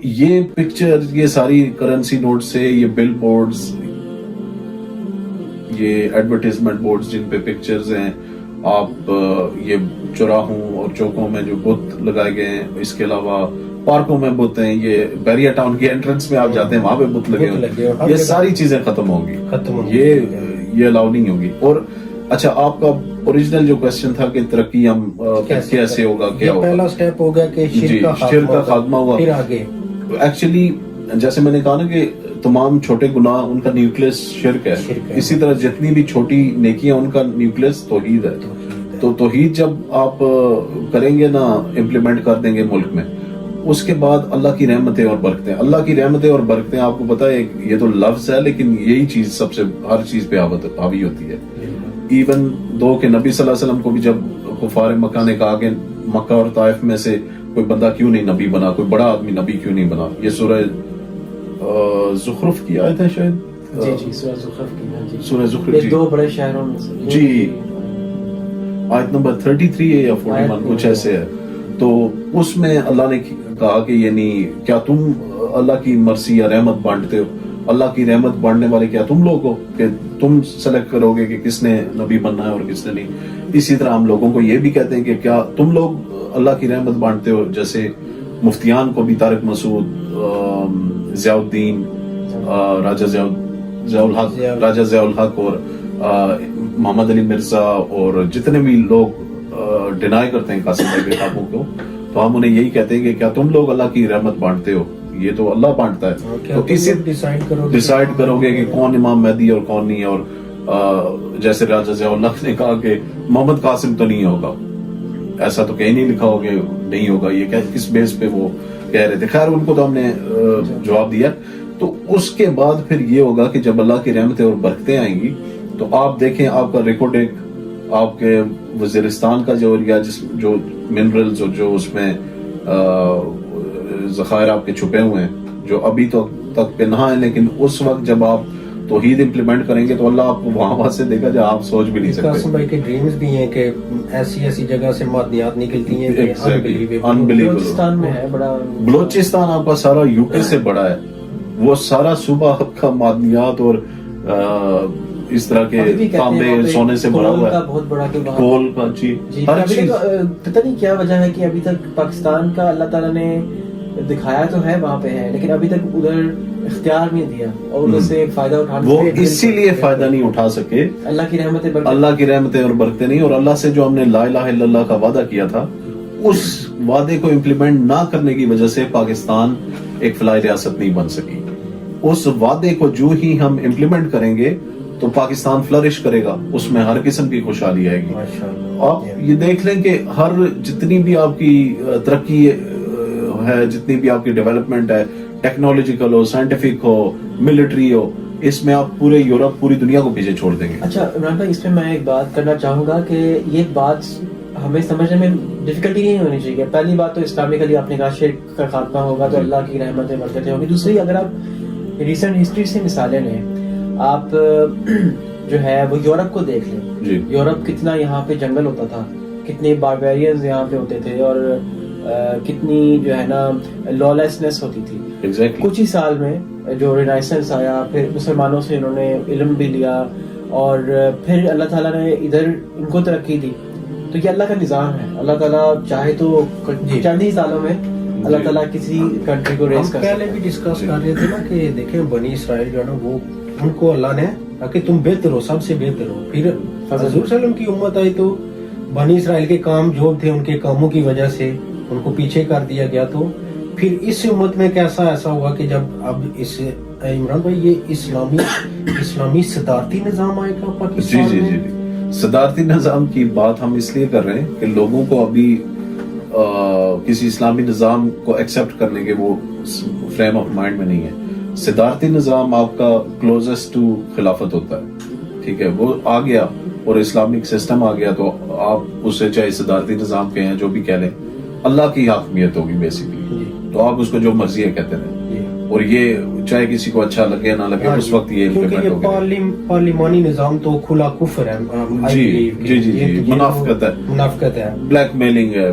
یہ پکچر، یہ ساری کرنسی نوٹ سے، یہ بل بورڈز، یہ ایڈورٹیزمنٹ بورڈز جن پہ پکچرز ہیں، آپ یہ چوراہوں اور چوکوں میں جو بت لگائے گئے ہیں، اس کے علاوہ پارکوں میں بت ہیں، یہ بیریا ٹاؤن کے انٹرنس میں آپ جاتے ہیں وہاں پہ بت لگے ہیں، یہ ساری چیزیں ختم ہوں گی، یہ الاؤ نہیں ہوگی. اور اچھا، آپ کا اوریجنل جو کوسچن تھا کہ ترقی ہم کیسے ہوگا، کیا ہوگا؟ پہلا سٹیپ ہوگا کہ شرک کا خاتمہ ہوا. پھر آگے ایکچولی جیسے میں نے کہا نا کہ تمام چھوٹے گناہ ان کا نیوکلس شرک ہے، اسی طرح جتنی بھی چھوٹی نیکیاں ان کا نیوکلس توحید ہے. تو توحید جب آپ کریں گے نا، امپلیمنٹ کر دیں گے ملک میں، اس کے بعد اللہ کی رحمتیں اور برکتیں. اللہ کی رحمتیں اور برکتیں آپ کو پتا ہے یہ تو لفظ ہے، لیکن یہی چیز سب سے ہر چیز پہ حاوی ہوتی ہے. ایون دو کہ نبی صلی اللہ علیہ وسلم کو بھی جب کفار مکہ نے کہا کہ مکہ اور طائف میں سے کوئی بندہ کیوں نہیں نبی بنا، کوئی بڑا آدمی نبی کیوں نہیں بنا. یہ سورہ زخرف کی آیت ہے شاید، جی سورہ زخرف کی، سورہ زخرف، دو بڑے شہروں میں سے جی، آیت نمبر 33 ہے یا 41 کچھ ایسے ہے. تو اس میں اللہ نے کہا کہ یعنی کیا تم اللہ کی مرضی یا رحمت بانٹتے ہو؟ اللہ کی رحمت بانٹنے والے کیا تم لوگ ہو کہ تم سلیکٹ کرو گے کہ کس نے نبی بننا ہے اور کس نے نہیں؟ اسی طرح ہم لوگوں کو یہ بھی کہتے ہیں کہ کیا تم لوگ اللہ کی رحمت بانٹتے ہو؟ جیسے مفتیان کو بھی طارق مسعود، ضیاء الدین، راجہ ضیاء الحق اور محمد علی مرزا اور جتنے بھی لوگ ڈینائی کرتے ہیں قاسم بھائی کے کتابوں کو، تو ہم انہیں یہی کہتے ہیں کہ کیا تم لوگ اللہ کی رحمت بانٹتے ہو؟ یہ تو اللہ بانٹتا ہے. تو اسی ڈیسائیڈ کرو گے کہ کون امام مہدی اور کون نہیں. اور جیسے راجہ ضیاء الحق نے کہا کہ محمد قاسم تو نہیں ہوگا، ایسا تو کہیں نہیں لکھا ہوگا نہیں ہوگا، یہ کس بیس پہ وہ کہہ رہے تھے. خیر ان کو تو ہم نے جواب دیا. تو اس کے بعد پھر یہ ہوگا کہ جب اللہ کی رحمتیں اور برکتیں آئیں گی تو آپ دیکھیں آپ کا ریکارڈ ایک آپ کے وزیرستان کا جو ایریا جو منرلز اور جو اس میں ذخائر آپ کے چھپے ہوئے ہیں جو ابھی تک پنہا ہیں، لیکن اس وقت جب آپ توحید امپلیمنٹ کریں گے تو اللہ آپ کو وہاں سے دے گا جہاں آپ سوچ بھی نہیں سکتے. قاسم بھائی کے ڈریمز بھی ہیں کہ ایسی جگہ سے معدنیات نکلتی ہیں. بلوچستان میں ہے بڑا، بلوچستان آپ کا سارا یو کے سے بڑا ہے، وہ سارا صوبہ آپ کا معدنیات اور اس طرح کے تانبے سونے سے بڑا ہوا ہے، بہت بڑا کول کا. جی ہر چیز. پتہ نہیں کیا وجہ ہے کہ ابھی تک پاکستان کا اللہ تعالیٰ نے دکھایا تو ہے وہاں پہ ہے، لیکن ابھی تک ادھر اختیار نہیں دیا اور ادھر سے فائدہ اٹھانا، وہ اسی لیے فائدہ نہیں اٹھا سکے. اللہ کی رحمتیں اور برکتیں نہیں. اور اللہ سے جو ہم نے لا الہ الا اللہ کا وعدہ کیا تھا، اس وعدے کو امپلیمنٹ نہ کرنے کی وجہ سے پاکستان ایک فلاحی ریاست نہیں بن سکی. اس وعدے کو جو ہی ہم امپلیمنٹ کریں گے تو پاکستان فلرش کرے گا، اس میں ہر قسم کی خوشحالی آئے گی. آپ یہ دیکھ لیں کہ ہر جتنی بھی آپ کی ترقی ہے، جتنی بھی آپ کی ڈیولپمنٹ ہے، ٹیکنالوجیکل ہو، سائنٹیفک ہو، ملٹری ہو، اس میں آپ پورے یورپ، پوری دنیا کو پیچھے چھوڑ دیں گے. اچھا عمران بھائی، اس میں میں ایک بات کرنا چاہوں گا کہ یہ بات ہمیں سمجھنے میں ڈیفیکلٹی نہیں ہونی چاہیے. پہلی بات تو اسلامکلی آپ نے کہا شرک کا خاتمہ ہوگا تو اللہ کی رحمتیں برکتیں ہوگی. دوسری، اگر آپ ریسنٹ ہسٹری سے مثالیں لیں، آپ جو ہے وہ یورپ کو دیکھ لیں. یورپ کتنا یہاں پہ جنگل ہوتا تھا، کتنے باربیرینز یہاں پہ ہوتے تھے، اور کتنی جو ہے نا لالسنس ہوتی تھی. کچھ ہی سال میں جو رینائسنس آیا، پھر مسلمانوں سے انہوں نے علم بھی لیا اور پھر اللہ تعالیٰ نے ادھر ان کو ترقی دی. تو یہ اللہ کا نظام ہے. اللہ تعالیٰ چاہے تو چند ہی سالوں میں اللہ تعالیٰ کسی کنٹری کو ریز کر. پہلے بھی ڈسکس کر رہے تھے نا کہ دیکھیں بنی اسرائیل جو ہے نا، وہ ان کو اللہ نے کہ تم بہتر ہو، سب سے بہتر ہو. پھر حضور صلی اللہ علیہ وسلم کی امت آئی تو بنی اسرائیل کے کام جو تھے ان کے کاموں کی وجہ سے ان کو پیچھے کر دیا گیا. تو پھر اس امت میں کیسا ایسا ہوا کہ جب اب اس عمران بھائی یہ اسلامی صدارتی نظام آئے گا پاکستان میں. جی صدارتی نظام کی بات ہم اس لیے کر رہے ہیں کہ لوگوں کو ابھی کسی اسلامی نظام کو ایکسپٹ کرنے کے وہ فریم آف مائنڈ میں نہیں ہے. صدارتی نظام آپ کا کلوزسٹ ٹو خلافت ہوتا ہے، ٹھیک ہے، وہ آ گیا اور اسلامک سسٹم آ گیا تو آپ اسے چاہے صدارتی نظام کہیں جو بھی کہہ لیں، اللہ کی حاکمیت ہوگی بیسیکلی. تو آپ اس کو جو مرضی ہے کہتے رہیں، اور یہ چاہے کسی کو اچھا لگے نہ لگے اس وقت یہ کیونکہ یہ پارلیمانی نظام تو کھلا کفر ہے. جی منافقت ہے، منافقت ہے، بلیک میلنگ ہے.